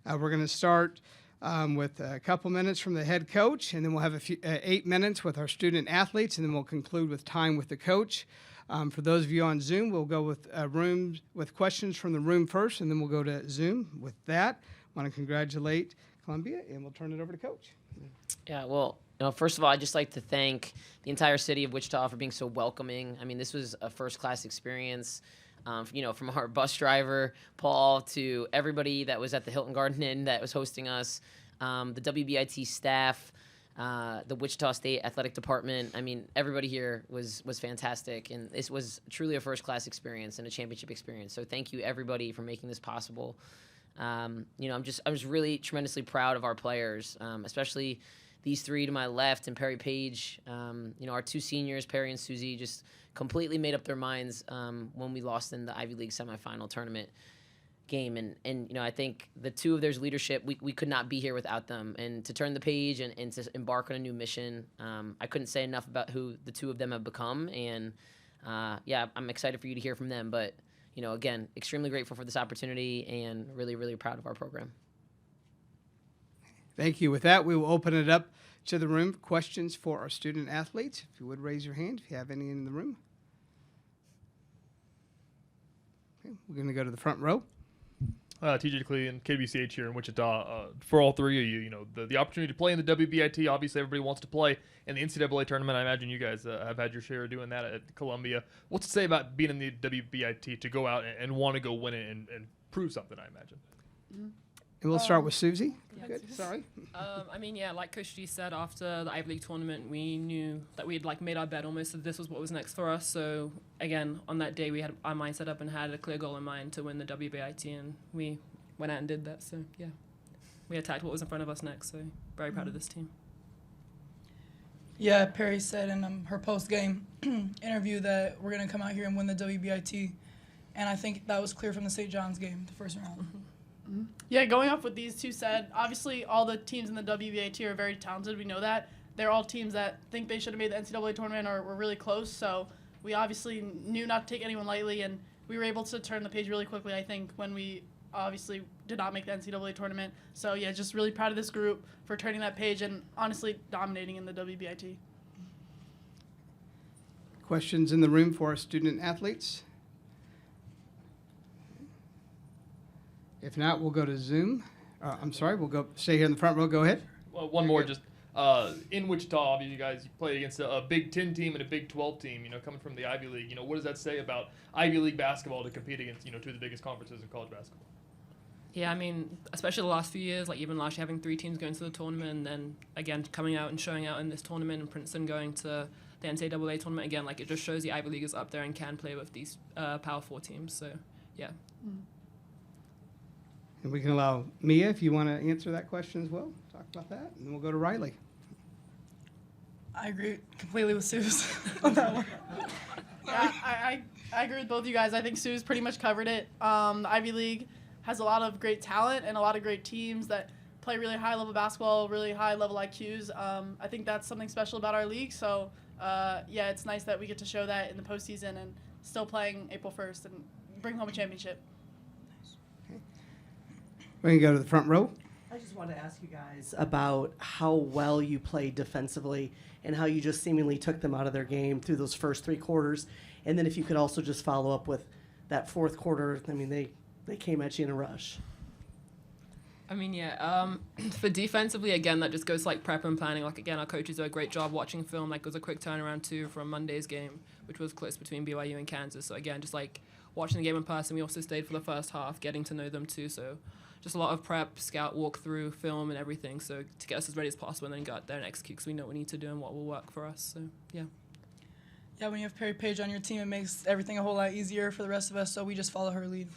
We're going to start with a couple minutes from the head coach, and then we'll have 8 minutes with our student athletes, and then we'll conclude with time with the coach. For those of you on Zoom, we'll go with questions from the room first, and then we'll go to Zoom. With that, I want to congratulate Columbia, and we'll turn it over to Coach. Yeah, well, first of all, I'd just like to thank the entire city of Wichita for being so welcoming. I mean, this was a first-class experience. From our bus driver, Paul, to everybody that was at the Hilton Garden Inn that was hosting us, the WBIT staff, the Wichita State Athletic Department. I mean, everybody here was fantastic, and this was truly a first-class experience and a championship experience. So thank you, everybody, for making this possible. I'm just really tremendously proud of our players, especially these three to my left and Perry Page. Our two seniors, Perry and Susie, just completely made up their minds when we lost in the Ivy League semifinal tournament game. And I think the two of their leadership, we could not be here without them. And to turn the page and to embark on a new mission, I couldn't say enough about who the two of them have become. And, I'm excited for you to hear from them. But, again, extremely grateful for this opportunity and really, really proud of our program. Thank you. With that, we will open it up to the room. Questions for our student athletes. If you would raise your hand if you have any in the room. Okay, we're going to go to the front row. TJ Clean, KBCH here in Wichita. For all three of you, the opportunity to play in the WBIT, obviously everybody wants to play in the NCAA tournament. I imagine you guys have had your share of doing that at Columbia. What's to say about being in the WBIT to go out and want to go win it and prove something, I imagine? Mm-hmm. And we'll start with Susie. Yeah. Good. Sorry. Like Coach G said, after the Ivy League tournament, we knew that we had made our bet almost that this was what was next for us. So again, on that day, we had our mind set up and had a clear goal in mind to win the WBIT, and we went out and did that. So yeah, we attacked what was in front of us next. So very proud of this team. Yeah, Perry said in her post-game interview that we're going to come out here and win the WBIT, and I think that was clear from the St. John's game, the first round. Mm-hmm. Yeah, going off what these two said, obviously all the teams in the WBIT are very talented. We know that. They're all teams that think they should have made the NCAA tournament or were really close. So we obviously knew not to take anyone lightly, and we were able to turn the page really quickly, I think, when we obviously did not make the NCAA tournament. So, yeah, just really proud of this group for turning that page and honestly dominating in the WBIT. Questions in the room for our student athletes? If not, we'll go to Zoom. We'll stay here in the front row. Go ahead. Well, one more, just in Wichita, obviously, you guys play against a Big 10 team and a Big 12 team, coming from the Ivy League. What does that say about Ivy League basketball to compete against, two of the biggest conferences in college basketball? Yeah, I mean, especially the last few years, even last year having 3 teams going to the tournament, and then, again, coming out and showing out in this tournament, and Princeton going to the NCAA tournament, again, it just shows the Ivy League is up there and can play with these Power 4 teams. So, yeah. Mm-hmm. And we can allow Mia, if you want to answer that question as well, talk about that, and then we'll go to Riley. I agree completely with Suze on that one. Yeah, I agree with both of you guys. I think Sue's pretty much covered it. The Ivy League has a lot of great talent and a lot of great teams that play really high-level basketball, really high-level IQs. I think that's something special about our league. So, it's nice that we get to show that in the postseason and still playing April 1st and bring home a championship. We can go to the front row. I just wanted to ask you guys about how well you played defensively and how you just seemingly took them out of their game through those first 3 quarters. And then if you could also just follow up with that fourth quarter. I mean, they came at you in a rush. I mean, for defensively, again, that just goes to prep and planning. Again, our coaches do a great job watching film. It was a quick turnaround too from Monday's game, which was close between BYU and Kansas. So again, just watching the game in person. We also stayed for the first half, getting to know them too. So just a lot of prep, scout, walkthrough, film, and everything. So to get us as ready as possible and then go out there and execute because we know what we need to do and what will work for us. So, yeah. Yeah, when you have Perry Page on your team, it makes everything a whole lot easier for the rest of us, so we just follow her lead.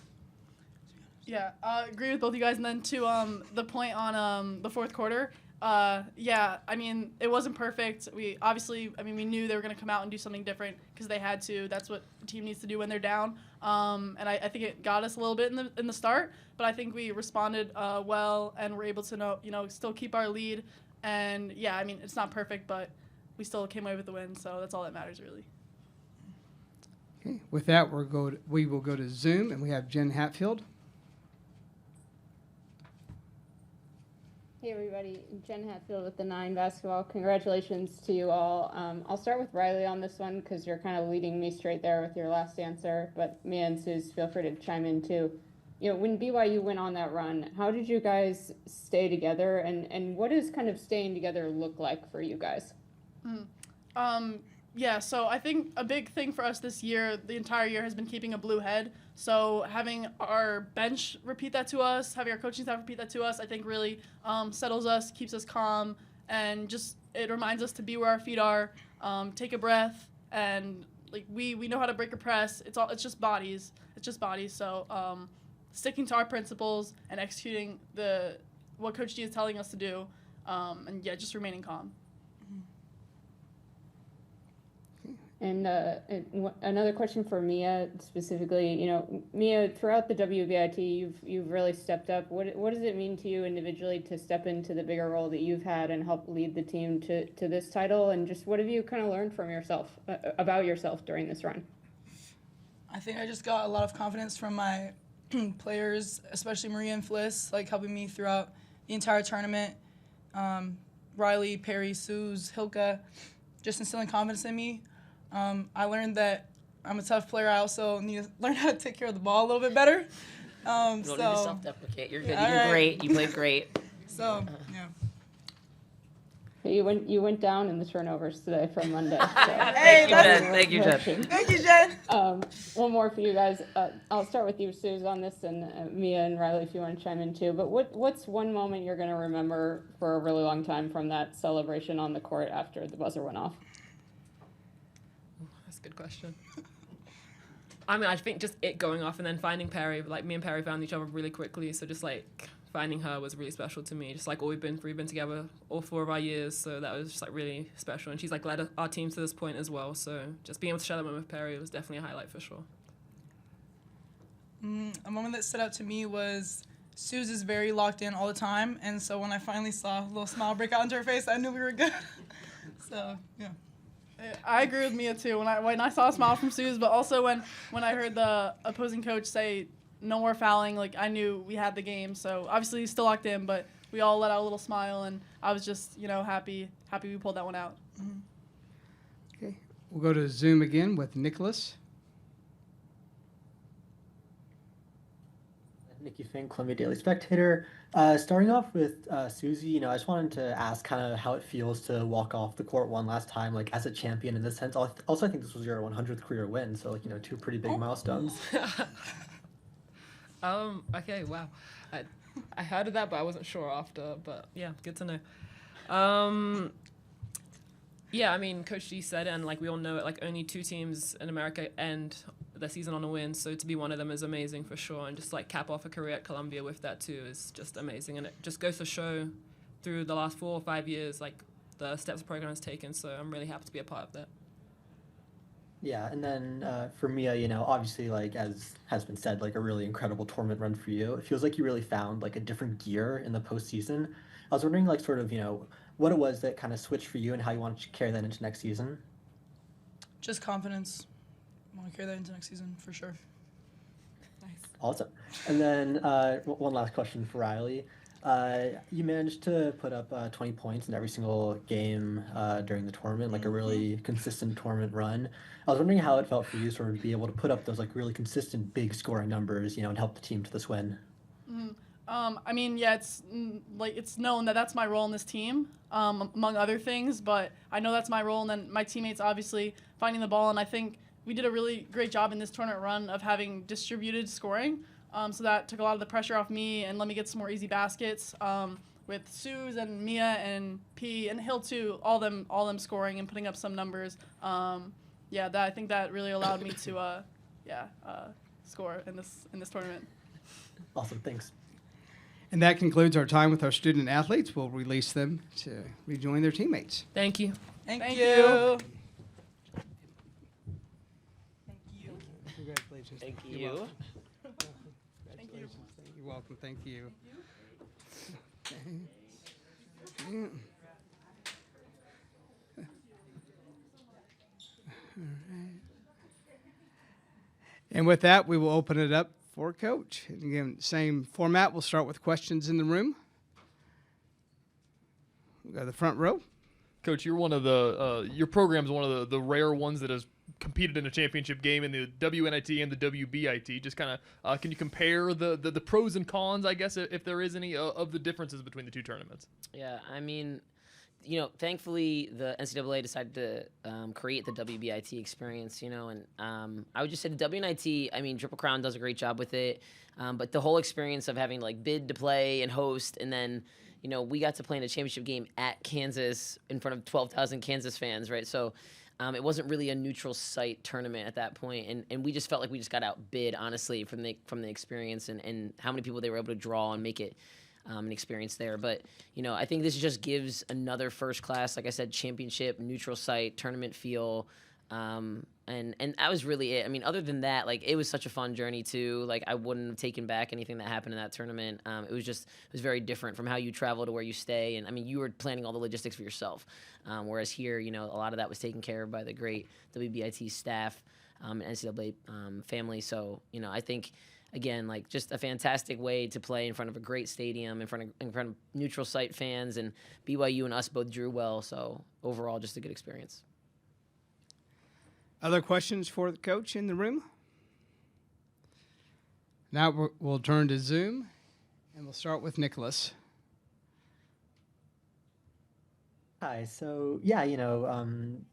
Yeah, I agree with both you guys. And then to the point on the fourth quarter, I mean, it wasn't perfect. We knew they were going to come out and do something different because they had to. That's what a team needs to do when they're down. And I think it got us a little bit in the start, but I think we responded well and were able to still keep our lead. And yeah, I mean, it's not perfect, but we still came away with the win, so that's all that matters really. Okay, with that, we will go to Zoom, and we have Jen Hatfield. Hey everybody, Jen Hatfield with the 9 basketball. Congratulations to you all. I'll start with Riley on this one because you're kind of leading me straight there with your last answer, but Mia and Suze, feel free to chime in too. You know, when BYU went on that run, how did you guys stay together, and what does kind of staying together look like for you guys? Yeah, so I think a big thing for us this year, the entire year, has been keeping a blue head. So having our bench repeat that to us, having our coaching staff repeat that to us, I think really settles us, keeps us calm, and just it reminds us to be where our feet are, take a breath, and like we know how to break a press. It's just bodies. So sticking to our principles and executing what Coach D is telling us to do, and yeah, just remaining calm. And another question for Mia specifically. You know, Mia, throughout the WBIT, you've really stepped up. What does it mean to you individually to step into the bigger role that you've had and help lead the team to this title? And just what have you kind of learned from yourself about yourself during this run? I think I just got a lot of confidence from my players, especially Maria and Fliss, like helping me throughout the entire tournament. Riley, Perry, Suze, Hilka, just instilling confidence in me. I learned that I'm a tough player. I also need to learn how to take care of the ball a little bit better. You don't need to self-deprecate. You're good. Yeah, You did great. You played great. So, yeah. You went down in the turnovers today from Monday. So. Thank you, Jen. Thank you, Jen. Thank you, Jen. One more for you guys. I'll start with you, Suze, on this, and Mia and Riley, if you want to chime in too. But what's one moment you're going to remember for a really long time from that celebration on the court after the buzzer went off? That's a good question. I mean, I think just it going off and then finding Perry. Like, me and Perry found each other really quickly, so just like finding her was really special to me. Just like all we've been together all 4 of our years, so that was just like really special. And she's like led our team to this point as well. So just being able to share that moment with Perry was definitely a highlight for sure. A moment that stood out to me was Suze is very locked in all the time, and so when I finally saw a little smile break out into her face, I knew we were good. So, yeah. I agree with Mia too. When I saw a smile from Suze, but also when I heard the opposing coach say no more fouling, like I knew we had the game. So obviously he's still locked in, but we all let out a little smile, and I was just happy we pulled that one out. Okay, we'll go to Zoom again with Nicholas. Nikki Fink, Columbia Daily Spectator. Starting off with Susie, I just wanted to ask kind of how it feels to walk off the court one last time, like as a champion in this sense. Also, I think this was your 100th career win, so 2 pretty big milestones. Okay, wow. I heard of that, but I wasn't sure after. But yeah, good to know. Yeah, I mean, Coach G said it, and like we all know it. Like only 2 teams in America end their season on a win, so to be one of them is amazing for sure. And just like cap off a career at Columbia with that too is just amazing. And it just goes to show through the last 4 or 5 years, like the steps the program has taken. So I'm really happy to be a part of that. Yeah, and then for Mia, obviously, like as has been said, like a really incredible tournament run for you. It feels like you really found like a different gear in the postseason. I was wondering, like, sort of, what it was that kind of switched for you and how you wanted to carry that into next season. Just confidence. I want to carry that into next season for sure. Nice. Awesome. And then one last question for Riley. You managed to put up 20 points in every single game during the tournament, like a really consistent tournament run. I was wondering how it felt for you sort of to be able to put up those like really consistent big scoring numbers, and help the team to this win. I mean, yeah, it's known that that's my role in this team, among other things, but I know that's my role, and then my teammates obviously finding the ball, and I think we did a really great job in this tournament run of having distributed scoring, so that took a lot of the pressure off me and let me get some more easy baskets with Suze and Mia and P and Hill too, all them scoring and putting up some numbers. I think that really allowed me to score in this tournament. Awesome, thanks. And that concludes our time with our student athletes. We'll release them to rejoin their teammates. Thank you. Thank you. Congratulations. Thank You're you. welcome. Congratulations. You're welcome. Thank you. Okay. All right. And with that, we will open it up for Coach. And again, same format. We'll start with questions in the room. We'll go to the front row. Coach, you're one of the your program's one of the rare ones that has competed in a championship game in the WNIT and the WBIT. Just kind of can you compare the pros and cons, I guess, if there is any, of the differences between the two tournaments? Yeah, I mean, thankfully the NCAA decided to create the WBIT experience, and I would just say the WNIT, I mean, Triple Crown does a great job with it, but the whole experience of having like bid to play and host, and then, we got to play in a championship game at Kansas in front of 12,000 Kansas fans, right? So it wasn't really a neutral site tournament at that point, and we just felt like we just got outbid, honestly, from the experience and how many people they were able to draw and make it an experience there. But, I think this just gives another first class, like I said, championship, neutral site, tournament feel. And that was really it. I mean, other than that, like, it was such a fun journey too. Like, I wouldn't have taken back anything that happened in that tournament. It was very different from how you travel to where you stay. And I mean, you were planning all the logistics for yourself. Whereas here, a lot of that was taken care of by the great WBIT staff, and NCAA family. So, I think, again, like, just a fantastic way to play in front of a great stadium, in front of neutral site fans, and BYU and us both drew well. So overall, just a good experience. Other questions for the coach in the room? Now we'll turn to Zoom, and we'll start with Nicholas. Hi. So yeah,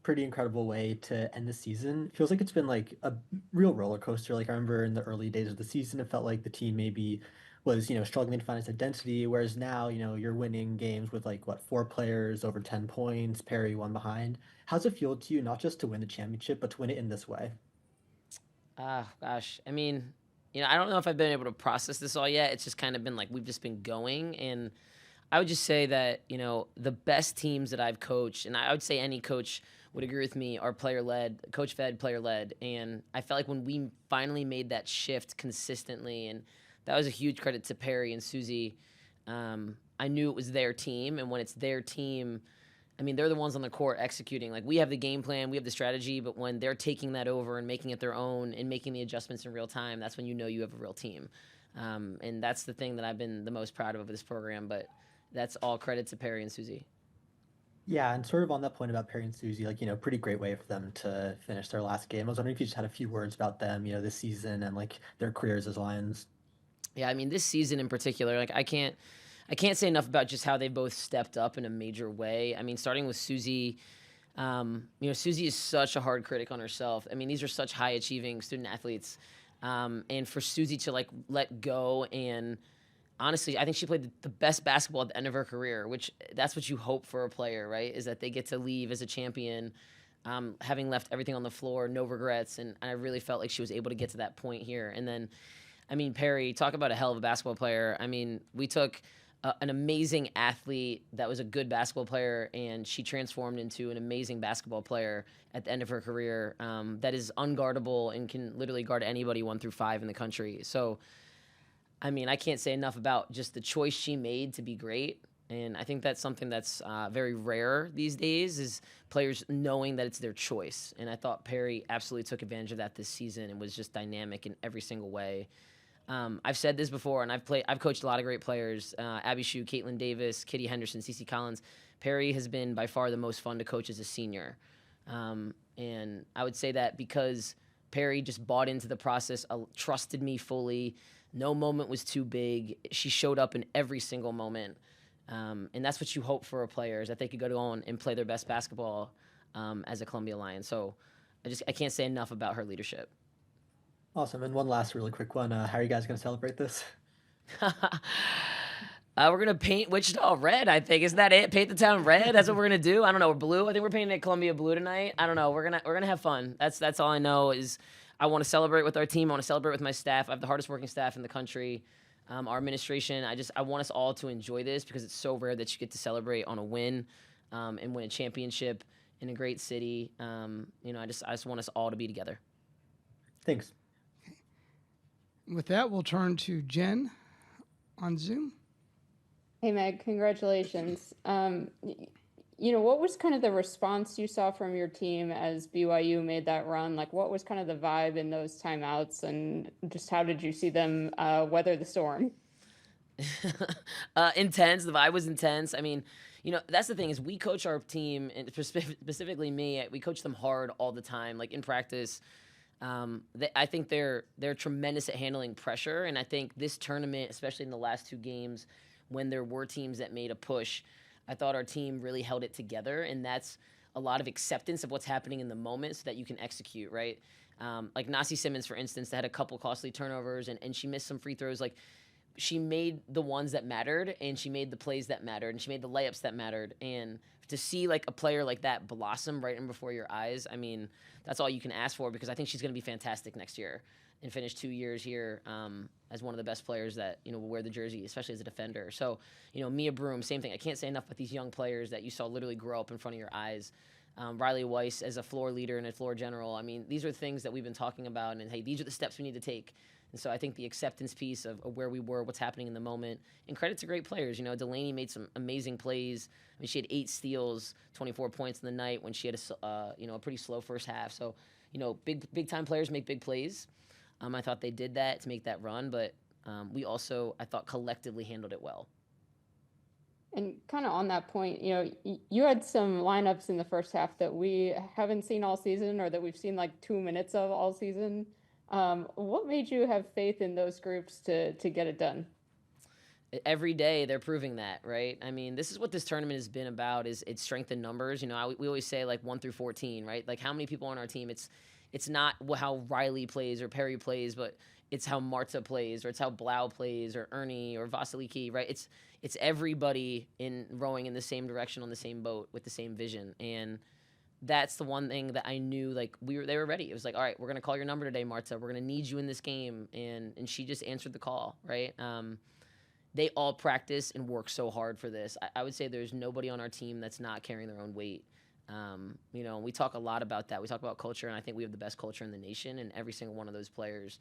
pretty incredible way to end the season. Feels like it's been like a real roller coaster. Like I remember in the early days of the season, it felt like the team maybe was, struggling to find its identity. Whereas now, you're winning games with like 4 players over 10 points, Perry one behind. How's it feel to you, not just to win the championship, but to win it in this way? Gosh, I mean, I don't know if I've been able to process this all yet. It's just kind of been like we've just been going, and I would just say that, the best teams that I've coached, and I would say any coach would agree with me, are player-led, coach-fed, player-led. And I felt like when we finally made that shift consistently, and that was a huge credit to Perry and Susie, I knew it was their team. And when it's their team, I mean, they're the ones on the court executing. Like, we have the game plan, we have the strategy, but when they're taking that over and making it their own and making the adjustments in real time, that's when you have a real team. And that's the thing that I've been the most proud of this program. But that's all credit to Perry and Susie. Yeah, and sort of on that point about Perry and Susie, like, pretty great way for them to finish their last game. I was wondering if you just had a few words about them, this season and like their careers as Lions. Yeah, I mean, this season in particular, like, I can't say enough about just how they both stepped up in a major way. I mean, starting with Susie, Susie is such a hard critic on herself. I mean, these are such high achieving student athletes. And for Susie to like let go, and honestly, I think she played the best basketball at the end of her career, which that's what you hope for a player, right? Is that they get to leave as a champion, having left everything on the floor, no regrets. And I really felt like she was able to get to that point here. And then, I mean, Perry, talk about a hell of a basketball player. I mean, we took an amazing athlete that was a good basketball player, and she transformed into an amazing basketball player at the end of her career, that is unguardable and can literally guard anybody 1 through 5 in the country. So, I mean, I can't say enough about just the choice she made to be great. And I think that's something that's very rare these days, is players knowing that it's their choice. And I thought Perry absolutely took advantage of that this season and was just dynamic in every single way. I've said this before, and I've coached a lot of great players, Abby Shue, Caitlin Davis, Kitty Henderson, CeCe Collins. Perry has been by far the most fun to coach as a senior. And I would say that because Perry just bought into the process, trusted me fully. No moment was too big. She showed up in every single moment. And that's what you hope for a player, is that they could go on and play their best basketball as a Columbia Lion. So I can't say enough about her leadership. Awesome. And one last really quick one. How are you guys going to celebrate this? We're going to paint Wichita red, I think. Isn't that it? Paint the town red? That's what we're going to do? I don't know. Blue? I think we're painting it Columbia blue tonight. I don't know. We're gonna have fun. That's all I know is I want to celebrate with our team. I want to celebrate with my staff. I have the hardest working staff in the country. Our administration. I want us all to enjoy this, because it's so rare that you get to celebrate on a win, and win a championship in a great city. I just want us all to be together. Thanks. With that, we'll turn to Jen on Zoom. Hey, Meg, congratulations. What was kind of the response you saw from your team as BYU made that run? Like, what was kind of the vibe in those timeouts, and just how did you see them weather the storm? Intense. The vibe was intense. I mean, that's the thing is we coach our team, and specifically me, we coach them hard all the time, like in practice. I think they're tremendous at handling pressure, and I think this tournament, especially in the last 2 games, when there were teams that made a push, I thought our team really held it together, and that's a lot of acceptance of what's happening in the moment so that you can execute, right? Like Nasi Simmons, for instance, that had a couple costly turnovers, and she missed some free throws. Like, she made the ones that mattered, and she made the plays that mattered, and she made the layups that mattered. And to see like a player like that blossom right in before your eyes, I mean, that's all you can ask for, because I think she's going to be fantastic next year and finish 2 years here as one of the best players that will wear the jersey, especially as a defender. So Mia Broom, same thing. I can't say enough about these young players that you saw literally grow up in front of your eyes. Riley Weiss as a floor leader and a floor general. I mean, these are things that we've been talking about, and hey, these are the steps we need to take. And so I think the acceptance piece of where we were, what's happening in the moment, and credit to great players. Delaney made some amazing plays. I mean, she had 8 steals, 24 points in the night when she had a pretty slow first half. So, big time players make big plays. I thought they did that to make that run, but we also, I thought, collectively handled it well. And kind of on that point, you had some lineups in the first half that we haven't seen all season, or that we've seen like 2 minutes of all season. What made you have faith in those groups to get it done? Every day they're proving that, right? I mean, this is what this tournament has been about, is it's strength in numbers. We always say like 1 through 14, right? Like how many people on our team. It's not how Riley plays or Perry plays, but it's how Marta plays, or it's how Blau plays, or Ernie or Vasiliki, right? It's everybody rowing in the same direction on the same boat with the same vision. And that's the one thing that I knew, like they were ready. It was like, all right, we're gonna call your number today, Marta. We're gonna need you in this game, and she just answered the call, right? They all practice and work so hard for this. I would say there's nobody on our team that's not carrying their own weight. We talk a lot about that. We talk about culture, and I think we have the best culture in the nation, and every single one of those players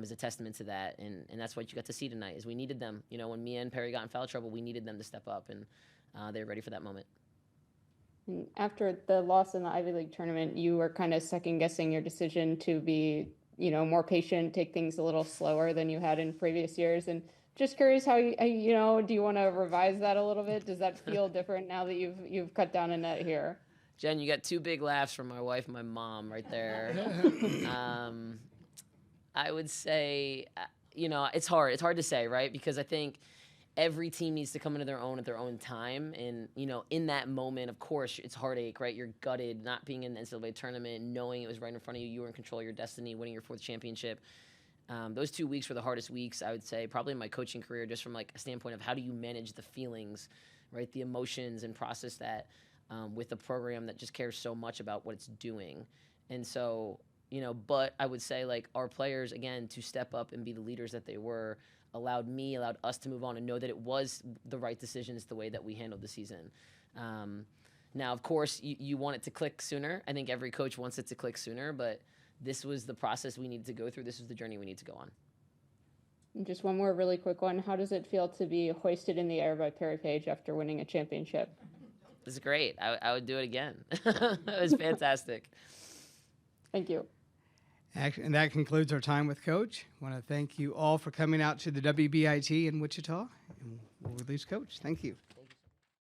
is a testament to that. And that's what you got to see tonight, is we needed them. When Mia and Perry got in foul trouble, we needed them to step up, and they were ready for that moment. And after the loss in the Ivy League tournament, you were kind of second-guessing your decision to be, more patient, take things a little slower than you had in previous years. And just curious how do you want to revise that a little bit? Does that feel different now that you've cut down a net here? Jen, you got 2 big laughs from my wife and my mom right there. I would say, it's hard. It's hard to say, right? Because I think every team needs to come into their own at their own time. And, in that moment, of course, it's heartache, right? You're gutted not being in the NCAA tournament, knowing it was right in front of you. You were in control of your destiny, winning your 4th championship. Those 2 weeks were the hardest weeks, I would say, probably in my coaching career, just from like a standpoint of how do you manage the feelings, right? The emotions, and process that with a program that just cares so much about what it's doing. And so, but I would say like our players, again, to step up and be the leaders that they were, allowed us to move on and know that it was the right decisions the way that we handled the season. Now, of course, you want it to click sooner. I think every coach wants it to click sooner, but this was the process we needed to go through. This was the journey we need to go on. And just one more really quick one. How does it feel to be hoisted in the air by Perry Page after winning a championship? It's great. I would do it again. It was fantastic. Thank you. And that concludes our time with Coach. I want to thank you all for coming out to the WBIT in Wichita. And we'll release Coach. Thank you.